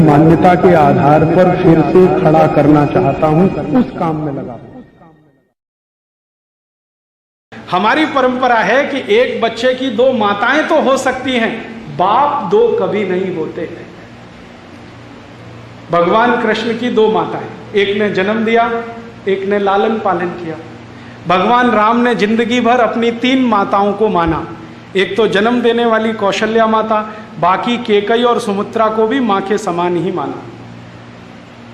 मान्यता के आधार पर फिर से खड़ा करना चाहता हूं, उस काम में लगा हूं। हमारी परंपरा है कि एक बच्चे की दो माताएं तो हो सकती हैं, बाप दो कभी नहीं होते हैं। भगवान कृष्ण की दो माताएं, एक ने जन्म दिया, एक ने लालन पालन किया। भगवान राम ने जिंदगी भर अपनी तीन माताओं को माना, एक तो जन्म देने वाली कौशल्या माता, बाकी केकई और सुमित्रा को भी मां के समान ही माना।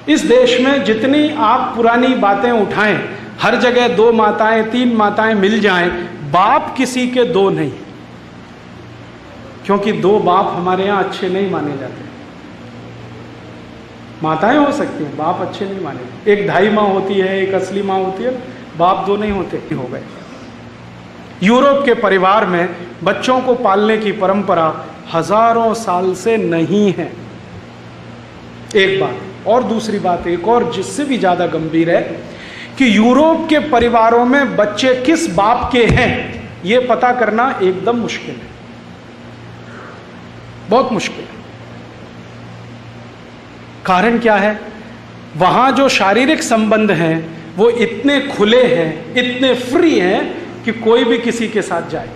इस देश में जितनी आप पुरानी बातें उठाएं, हर जगह दो माताएं तीन माताएं मिल जाएं, बाप किसी के दो नहीं, क्योंकि दो बाप हमारे यहां अच्छे नहीं माने जाते। माताएं हो सकती हैं, बाप अच्छे नहीं माने। एक ढाई माँ होती है, एक असली माँ होती है, बाप दो नहीं होते। हो गए। यूरोप के परिवार में बच्चों को पालने की परंपरा हजारों साल से नहीं है, एक बात। और दूसरी बात एक और जिससे भी ज्यादा गंभीर है कि यूरोप के परिवारों में बच्चे किस बाप के हैं यह पता करना एकदम मुश्किल है, बहुत मुश्किल है। कारण क्या है? वहां जो शारीरिक संबंध हैं वो इतने खुले हैं, इतने फ्री हैं कि कोई भी किसी के साथ जाए।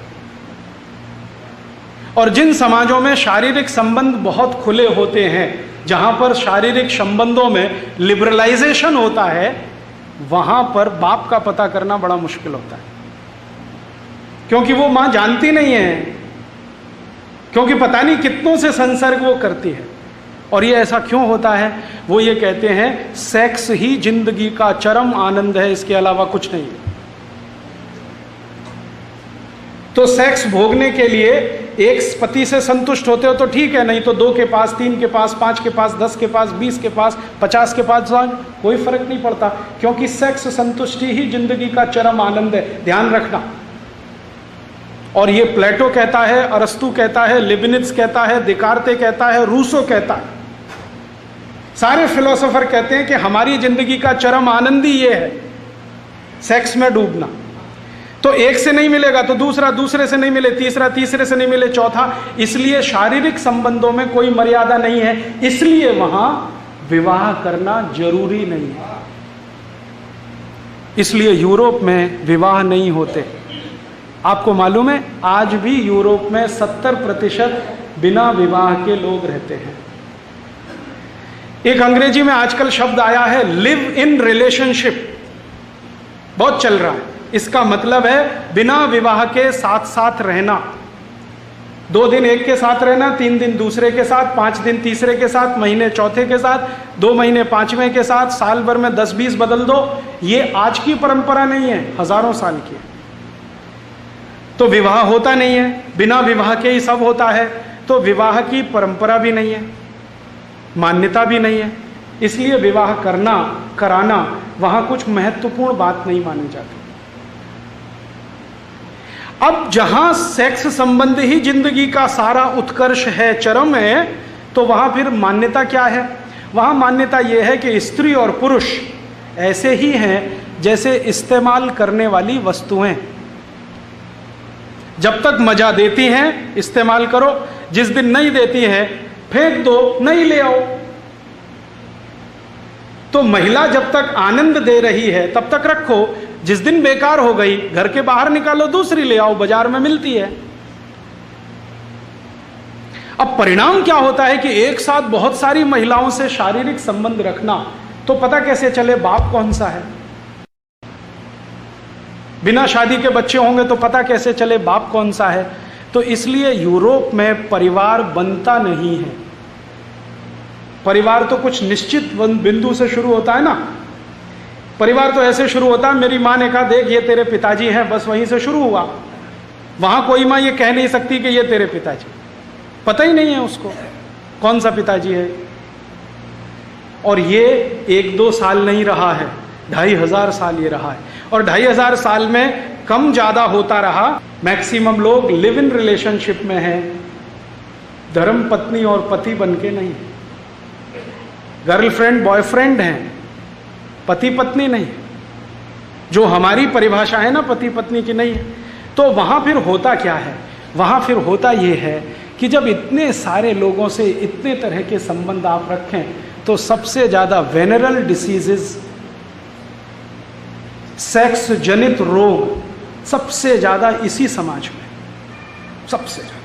और जिन समाजों में शारीरिक संबंध बहुत खुले होते हैं, जहां पर शारीरिक संबंधों में लिबरलाइजेशन होता है, वहां पर बाप का पता करना बड़ा मुश्किल होता है, क्योंकि वो मां जानती नहीं है, क्योंकि पता नहीं कितनों से संसर्ग वो करती है। और ये ऐसा क्यों होता है? वो ये कहते हैं सेक्स ही जिंदगी का चरम आनंद है, इसके अलावा कुछ नहीं है। तो सेक्स भोगने के लिए एक पति से संतुष्ट होते हो तो ठीक है, नहीं तो दो के पास, तीन के पास, पांच के पास, 10 के पास, 20 के पास, 50 के पास, कोई फर्क नहीं पड़ता, क्योंकि सेक्स संतुष्टि ही जिंदगी का चरम आनंद है। ध्यान रखना। और ये प्लेटो कहता है, अरस्तु कहता है, लिबनिट्ज कहता है, दिकार्ते कहता है, रूसो कहता है, सारे फिलोसोफर कहते हैं कि हमारी जिंदगी का चरम आनंद ही ये है, सेक्स में डूबना। तो एक से नहीं मिलेगा तो दूसरा, दूसरे से नहीं मिले तीसरा, तीसरे से नहीं मिले चौथा। इसलिए शारीरिक संबंधों में कोई मर्यादा नहीं है, इसलिए वहां विवाह करना जरूरी नहीं है। इसलिए यूरोप में विवाह नहीं होते। आपको मालूम है आज भी यूरोप में 70% बिना विवाह के लोग रहते हैं। एक अंग्रेजी में आजकल शब्द आया है लिव इन रिलेशनशिप, बहुत चल रहा है। इसका मतलब है बिना विवाह के साथ साथ रहना। 2 दिन एक के साथ रहना, 3 दिन दूसरे के साथ, 5 दिन तीसरे के साथ, महीने चौथे के साथ, 2 महीने पांचवें के साथ, साल भर में 10-20 बदल दो। ये आज की परंपरा नहीं है, हजारों साल की है। तो विवाह होता नहीं है, बिना विवाह के ही सब होता है। तो विवाह की परंपरा भी नहीं है, मान्यता भी नहीं है, इसलिए विवाह करना, कराना वहां कुछ महत्वपूर्ण बात नहीं मानी जाती। अब जहां सेक्स संबंध ही जिंदगी का सारा उत्कर्ष है, चरम है, तो वहां फिर मान्यता क्या है? वहां मान्यता यह है कि स्त्री और पुरुष ऐसे ही हैं जैसे इस्तेमाल करने वाली वस्तुएं। जब तक मजा देती हैं इस्तेमाल करो, जिस दिन नहीं देती हैं फेंक दो, नहीं ले आओ। तो महिला जब तक आनंद दे रही है तब तक रखो, जिस दिन बेकार हो गई घर के बाहर निकालो, दूसरी ले आओ, बाजार में मिलती है। अब परिणाम क्या होता है कि एक साथ बहुत सारी महिलाओं से शारीरिक संबंध रखना, तो पता कैसे चले बाप कौन सा है? बिना शादी के बच्चे होंगे तो पता कैसे चले बाप कौन सा है? तो इसलिए यूरोप में परिवार बनता नहीं है। परिवार तो कुछ निश्चित बिंदु से शुरू होता है ना। परिवार तो ऐसे शुरू होता है, मेरी माँ ने कहा देख ये तेरे पिताजी हैं, बस वहीं से शुरू हुआ। वहां कोई माँ ये कह नहीं सकती कि ये तेरे पिताजी, पता ही नहीं है उसको कौन सा पिताजी है। और ये 1-2 साल नहीं रहा है, 2500 साल ये रहा है। और 2500 साल में कम ज्यादा होता रहा। मैक्सिमम लोग लिव इन रिलेशनशिप में हैं, धर्म पत्नी और पति बन के नहीं, गर्लफ्रेंड बॉयफ्रेंड हैं, पति पत्नी नहीं, जो हमारी परिभाषा है ना पति पत्नी की नहीं है। तो वहां फिर होता क्या है? वहां फिर होता यह है कि जब इतने सारे लोगों से इतने तरह के संबंध आप रखें तो सबसे ज़्यादा वेनरल डिसीजेज, सेक्स जनित रोग सबसे ज़्यादा इसी समाज में, सबसे ज़्यादा।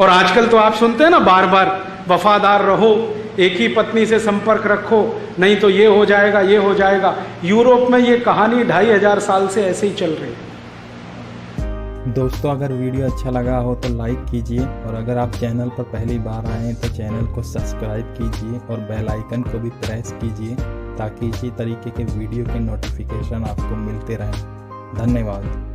और आजकल तो आप सुनते हैं ना बार बार, वफादार रहो, एक ही पत्नी से संपर्क रखो, नहीं तो ये हो जाएगा, ये हो जाएगा। यूरोप में ये कहानी 2500 साल से ऐसे ही चल रही है। दोस्तों, अगर वीडियो अच्छा लगा हो तो लाइक कीजिए, और अगर आप चैनल पर पहली बार आए हैं तो चैनल को सब्सक्राइब कीजिए और बेल आइकन को भी प्रेस कीजिए, ताकि इसी तरीके के वीडियो के नोटिफिकेशन आपको मिलते रहें। धन्यवाद।